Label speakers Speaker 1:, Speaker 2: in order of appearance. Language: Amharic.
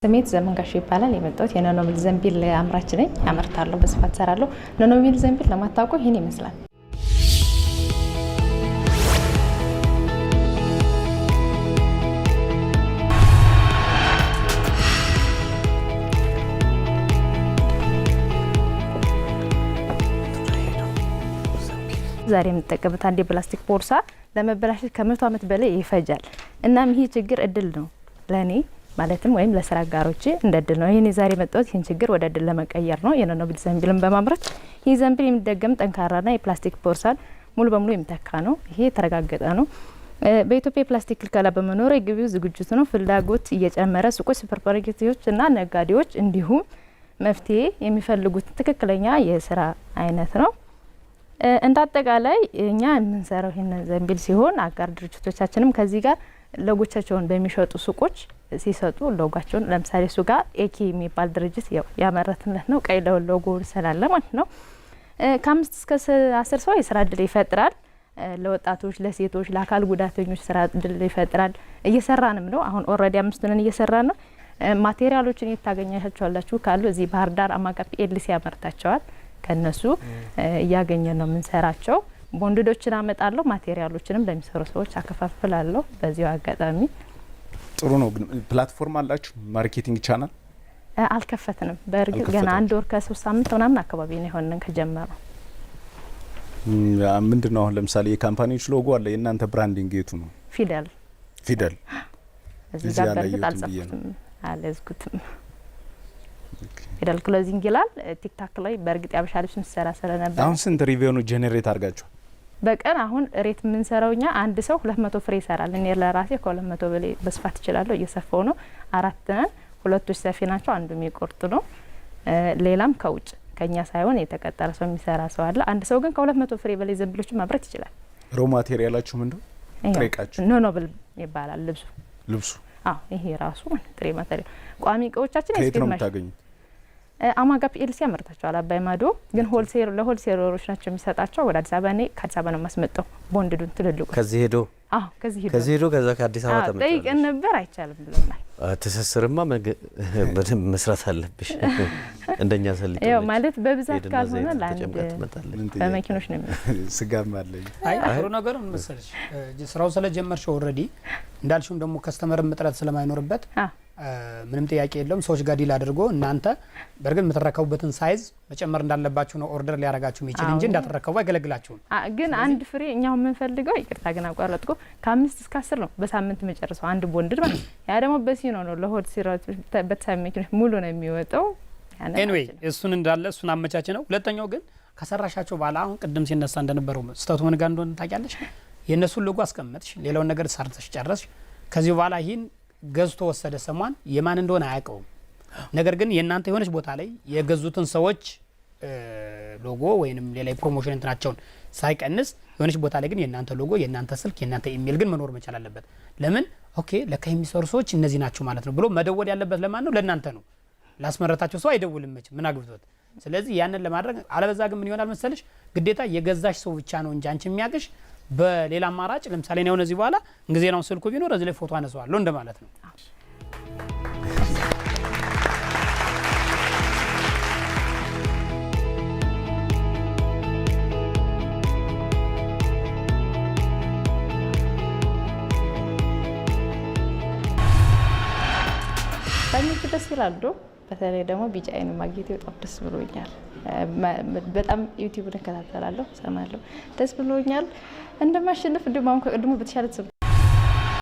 Speaker 1: ስሜት ዘመን ጋሽ ይባላል። የመጣሁት የኖኖሚል ዘንቢል አምራች ነኝ። አመርታለሁ፣ በስፋት ሰራለሁ። ኖኖሚል ዘንቢል ለማታውቁ ይሄን ይመስላል። ዛሬ የምንጠቀምበት አንድ የፕላስቲክ ቦርሳ ለመበላሸት ከ100 ዓመት በላይ ይፈጃል። እናም ይሄ ችግር እድል ነው ለኔ ማለትም ወይም ለስራ አጋሮቼ እንደ እድል ነው። ይሄን ዛሬ መጣሁት ይሄን ችግር ወደ እድል ለመቀየር ነው። የኖኖሚል ዘንቢልን በማምረት ይሄ ዘንቢል የሚደገም ጠንካራና የፕላስቲክ ቦርሳን ሙሉ በሙሉ የሚተካ ነው። ይሄ የተረጋገጠ ነው። በኢትዮጵያ የፕላስቲክ ክልከላ በመኖሩ የገቢው ዝግጅት ነው። ፍላጎት እየጨመረ ሱቆች፣ ሱፐርማርኬቶች እና ነጋዴዎች እንዲሁም መፍትሄ የሚፈልጉት ትክክለኛ የስራ አይነት ነው። እንደ አጠቃላይ እኛ የምንሰራው ይሄን ዘንቢል ሲሆን አጋር ድርጅቶቻችንም ከዚህ ጋር ሎጎቻቸውን በሚሸጡ ሱቆች ሲሰጡ ሎጓቸውን ለምሳሌ እሱ ጋር ኤኪ የሚባል ድርጅት ያመረትነት ነው። ቀይ ሎጎ ስላለ ማለት ነው። ከ5 እስከ 10 ሰው የስራ እድል ይፈጥራል። ለወጣቶች፣ ለሴቶች፣ ለአካል ጉዳተኞች ስራ እድል ይፈጥራል። እየሰራንም ነው። አሁን ኦልሬዲ 5 ነን እየሰራን ነው። ማቴሪያሎችን የታገኛቸዋላችሁ ካሉ እዚህ ባህር ዳር አማካፒ ኤልሲ ያመርታቸዋል። ከነሱ እያገኘን ነው የምንሰራቸው። ቦንድዶችን አመጣለሁ። ማቴሪያሎችንም ለሚሰሩ ሰዎች አከፋፍላለሁ። በዚሁ አጋጣሚ
Speaker 2: ጥሩ ነው። ግን ፕላትፎርም አላችሁ? ማርኬቲንግ ቻናል
Speaker 1: አልከፈትንም። በእርግጥ ገና 1 ወር ከ3 ሳምንት ምናምን አካባቢ ነው የሆነን ከጀመረው።
Speaker 2: ምንድነው አሁን ለምሳሌ የካምፓኒዎች ሎጎ አለ። የእናንተ ብራንዲንግ የቱ ነው?
Speaker 1: ፊደል እዚህ ጋር በእርግጥ አልጻፍኩትም፣ አልያዝኩትም። ፊደል ክሎዚንግ ይላል። ቲክታክ ላይ በእርግጥ ያበሻ ልብስ ምሰራ ስለነበር
Speaker 2: አሁን ስንት ሪቪው ጀነሬት አርጋችሁ
Speaker 1: በቀን አሁን ሬት የምንሰራውኛ አንድ ሰው 200 ፍሬ ይሰራል። እኔ ለራሴ ከ200 በላይ በስፋት ይችላል። እየሰፋው ነው። 4 ነን። 2 ሰፊ ናቸው፣ አንዱ የሚቆርጥ ነው። ሌላም ከውጭ ከኛ ሳይሆን የተቀጠረ ሰው የሚሰራ ሰው አለ። አንድ ሰው ግን ከ200 ፍሬ በላይ ዘንቢሎችን ማምረት ይችላል።
Speaker 2: ሮ ማቴሪያላችሁ ምንድነው? ጥሬቃችሁ
Speaker 1: ኖኖሚል ይባላል ልብሱ። አዎ ይሄ ራሱ ጥሬ ማቴሪያል። ቋሚ እቃዎቻችን
Speaker 2: ከየት ነው የምታገኙት?
Speaker 1: አማጋፒ ኤልሲ ያመርታቸዋል። አባይ ማዶ ግን ለሆልሴለሮች ናቸው የሚሰጣቸው። ወደ አዲስ አበባ ነው ከአዲስ አበባ ነው ማስመጣው። ቦንድዱን ትልልቁ
Speaker 3: ከዚህ ሄዶ ከዚህ ሄዶ ከዛ ከአዲስ አበባ ተመጣጣ
Speaker 1: ጠይቀን ነበር። አይቻልም ብለናል።
Speaker 3: ተሰስርማ በደንብ መስራት አለብሽ። እንደኛ ሰልጥ
Speaker 1: ያው ማለት በብዛት ካልሆነ ለአንድ በመኪኖች ነው
Speaker 2: ስጋም አለኝ።
Speaker 4: አይ ጥሩ ነገር ነው መሰለሽ። ስራው ስለጀመርሽ ኦልሬዲ እንዳልሽም ደግሞ ከስተመር መጥራት ስለማይኖርበት ምንም ጥያቄ የለውም። ሰዎች ጋር ዲል አድርጎ እናንተ በርግጥ የምትረከቡበትን ሳይዝ መጨመር እንዳለባችሁ ነው ኦርደር ሊያረጋችሁ የሚችል እንጂ እንዳትረከቡ አይገለግላችሁም። ግን
Speaker 1: አንድ ፍሬ እኛው የምንፈልገው ይቅርታ ግን አቋረጥኩ ከ5 እስከ 10 ነው በሳምንት መጨረሰው አንድ ቦንድድ ማለት ያ ደግሞ በሲኖ ነው ለሆድ ሲራጭ በተሳሚ መኪኖች ሙሉ ነው የሚወጣው።
Speaker 4: ኤኒዌይ እሱን እንዳለ እሱን አመቻች ነው። ሁለተኛው ግን ከሰራሻቸው በኋላ አሁን ቅድም ሲነሳ እንደነበረው ስታቱ ምን ጋር እንደሆነ ታውቂያለሽ። የነሱን ሎጎ አስቀመጥሽ፣ ሌላውን ነገር ሰርተሽ ጨረስሽ። ከዚህ በኋላ ይሄን ገዝቶ ወሰደ ሰማን የማን እንደሆነ አያውቀውም። ነገር ግን የናንተ የሆነች ቦታ ላይ የገዙትን ሰዎች ሎጎ ወይንም ሌላ ፕሮሞሽን እንትናቸውን ሳይቀንስ የሆነች ቦታ ላይ ግን የናንተ ሎጎ፣ የናንተ ስልክ፣ የናንተ ኢሜል ግን መኖር መቻል አለበት። ለምን ኦኬ ለካ የሚሰሩ ሰዎች እነዚህ ናቸው ማለት ነው ብሎ መደወል ያለበት ለማን ነው? ለናንተ ነው። ላስመረታቸው ሰው አይደውልም መቼ ምን አግብቶት። ስለዚህ ያንን ለማድረግ አለበዛ ግን ምን ይሆናል መሰለሽ ግዴታ የገዛሽ ሰው ብቻ ነው እንጂ አንቺ የሚያገሽ በሌላ አማራጭ ለምሳሌ ነው እነዚህ በኋላ እንግዲህ ነው ስልኩ ቢኖር እዚህ ላይ ፎቶ አነሳዋለሁ እንደማለት ነው።
Speaker 1: ባንክ ደስ ይላል። በተለይ ደግሞ ቢጫ አይኑ ማግኘት በጣም ደስ ብሎኛል። በጣም ዩቲዩብ እከታተላለሁ፣ ሰማለሁ። ደስ ብሎኛል። እንደማሸነፍ እንደማም ከቀድሞ በተሻለ